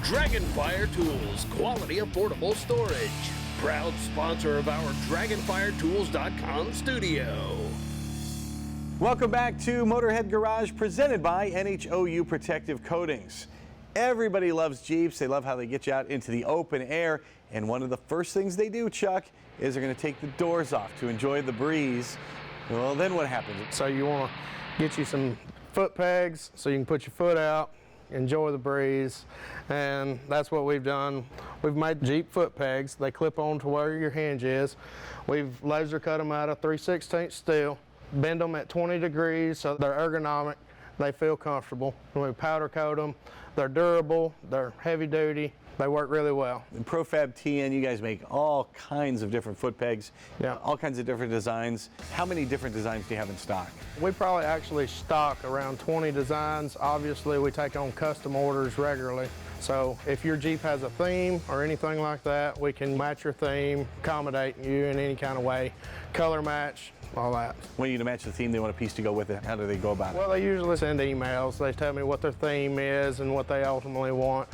Dragonfire Tools, quality affordable storage. Proud sponsor of our DragonfireTools.com studio. Welcome back to Motorhead Garage, presented by NHOU Protective Coatings. Everybody loves Jeeps. They love how they get you out into the open air. And one of the first things they do, Chuck, is they're going to take the doors off to enjoy the breeze. Well, then what happens? So you want to get you some foot pegs so you can put your foot out, enjoy the breeze, and that's what we've done. We've made Jeep foot pegs. They clip on to where your hinge is. We've laser cut them out of 3/16 steel, bend them at 20 degrees so they're ergonomic, they feel comfortable. When we powder coat them, they're durable, they're heavy duty, they work really well. In ProFab TN, you guys make all kinds of different foot pegs, all kinds of different designs. How many different designs do you have in stock? We probably actually stock around 20 designs. Obviously, we take on custom orders regularly. So if your Jeep has a theme or anything like that, we can match your theme, accommodate you in any kind of way, color match, all that. When you to match the theme, they want a piece to go with it. How do they go about it? Well, they usually send emails. They tell me what their theme is and what they ultimately want.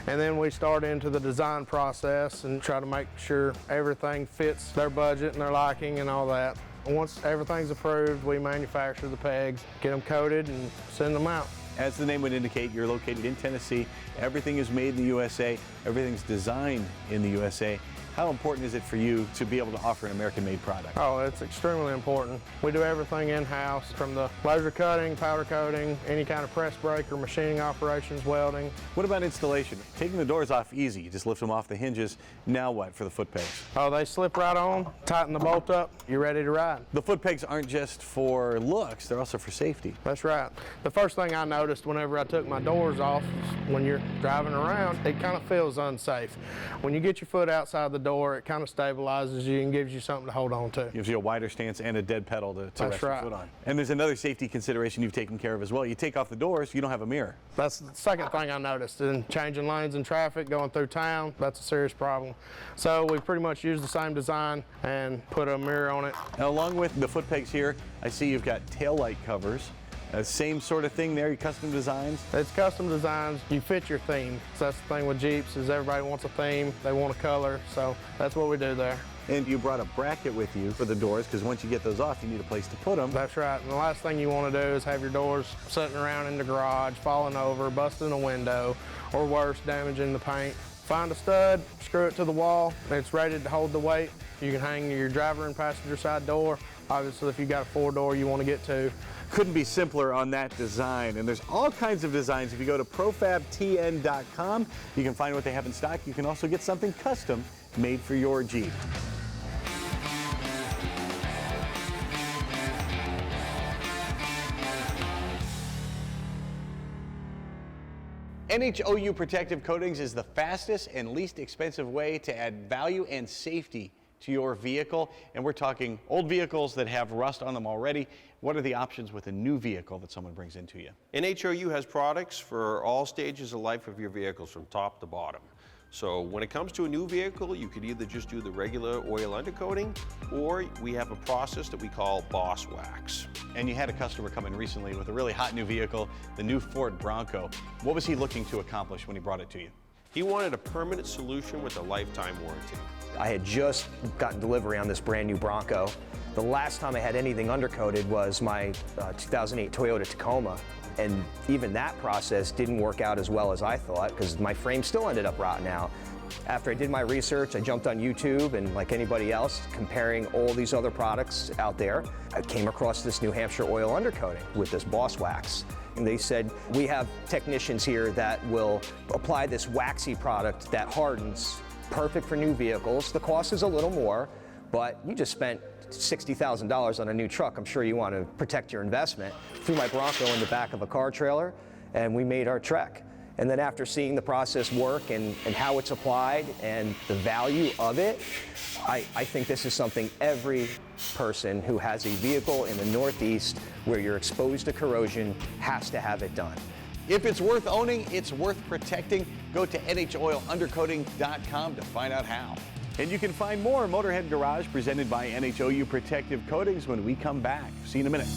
And then we start into the design process and try to make sure everything fits their budget and their liking and all that. Once everything's approved, we manufacture the pegs, get them coated, and send them out. As the name would indicate, you're located in Tennessee. Everything is made in the USA. Everything's designed in the USA. How important is it for you to be able to offer an American-made product? Oh, it's extremely important. We do everything in-house, from the laser cutting, powder coating, any kind of press brake or machining operations, welding. What about installation? Taking the doors off easy. You just lift them off the hinges. Now what for the foot pegs? Oh, they slip right on, tighten the bolt up, you're ready to ride. The foot pegs aren't just for looks, they're also for safety. That's right. The first thing I noticed whenever I took my doors off is when you're driving around, it kind of feels unsafe. When you get your foot outside the door, it kind of stabilizes you and gives you something to hold on to. Gives you a wider stance and a dead pedal to rest your foot on. And there's another safety consideration you've taken care of as well. You take off the doors, you don't have a mirror. That's the second thing I noticed. In changing lanes in traffic, going through town, that's a serious problem. So we pretty much use the same design and put a mirror on it. Now, along with the foot pegs here, I see you've got tail light covers. Same sort of thing there, your custom designs? It's custom designs. You fit your theme. So that's the thing with Jeeps, is everybody wants a theme, they want a color, so that's what we do there. And you brought a bracket with you for the doors, because once you get those off, you need a place to put them. That's right, and the last thing you want to do is have your doors sitting around in the garage, falling over, busting a window, or worse, damaging the paint. Find a stud, screw it to the wall, and it's rated to hold the weight. You can hang your driver and passenger side door. Obviously, if you've got a 4-door you want to get to. Couldn't be simpler on that design, and there's all kinds of designs. If you go to ProFabTN.com, you can find what they have in stock. You can also get something custom made for your Jeep. NHOU Protective Coatings is the fastest and least expensive way to add value and safety to your vehicle, and we're talking old vehicles that have rust on them already. What are the options with a new vehicle that someone brings into you? NHOU has products for all stages of life of your vehicles from top to bottom. So when it comes to a new vehicle, you could either just do the regular oil undercoating, or we have a process that we call Boss Wax. And you had a customer come in recently with a really hot new vehicle, the new Ford Bronco. What was he looking to accomplish when he brought it to you? He wanted a permanent solution with a lifetime warranty. I had just gotten delivery on this brand new Bronco. The last time I had anything undercoated was my 2008 Toyota Tacoma, and even that process didn't work out as well as I thought, because my frame still ended up rotting out. After I did my research, I jumped on YouTube, and like anybody else, comparing all these other products out there, I came across this New Hampshire oil undercoating with this Boss Wax. And they said, we have technicians here that will apply this waxy product that hardens, perfect for new vehicles. The cost is a little more, but you just spent $60,000 on a new truck. I'm sure you want to protect your investment. Threw my Bronco in the back of a car trailer, and we made our trek. And then after seeing the process work and how it's applied and the value of it, I think this is something every person who has a vehicle in the Northeast where you're exposed to corrosion has to have it done. If it's worth owning, it's worth protecting. Go to NHOiLUndercoating.com to find out how. And you can find more Motorhead Garage presented by NHOU Protective Coatings when we come back. See you in a minute.